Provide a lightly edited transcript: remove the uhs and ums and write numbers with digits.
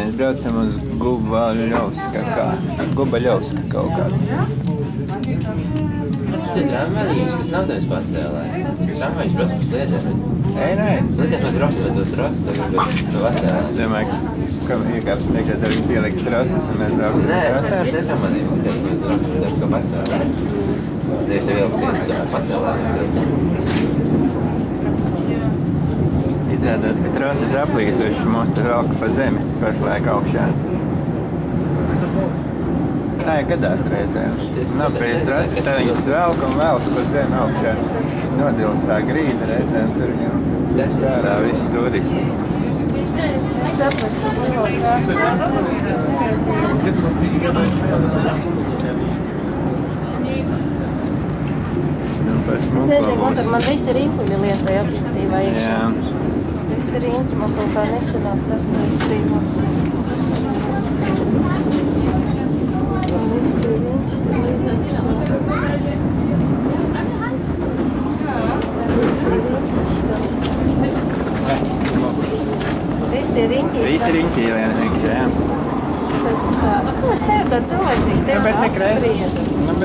Mēs braucam uz Gubaļovska kaut kāds. Tas ir tramvajiņš, tas nav tevis patēlēts. Tas tramvajiņš brauc pa sliedēm. Nē. Likās, mēs brauksim ar to trosu, tagad to patēlēt. Domāju, ka iekāpsim iekšā, tev viņi pieliks troses un mēs brauksim Nē, ar es trosēm. nepamanīju, likās, mēs brauksim ar to patēlēt. Nevis jau ilgties, patēlēt. Izrādās, ka troses aplīsuši mūs te velka pa zemi pašlaik augšā. Tā ir gadās reizēm. Nav pēc troses, tā viņas velka un velka pa zemi augšā. Nodils tā grīda reizēm, tur viņam stārā visi turisti. Saprast, tas ir vēl krāsas. Es nezinu, ko tur man visi rīpuļi lietai objektīvā iekšā. Jā. Visi rīņķi man kaut kā nesanāk tas, ko es brīvo. Visi tie riņķi. Visi riņķi iekšā, jā. Es nevaru tā cilvēcīgi tev apspriest.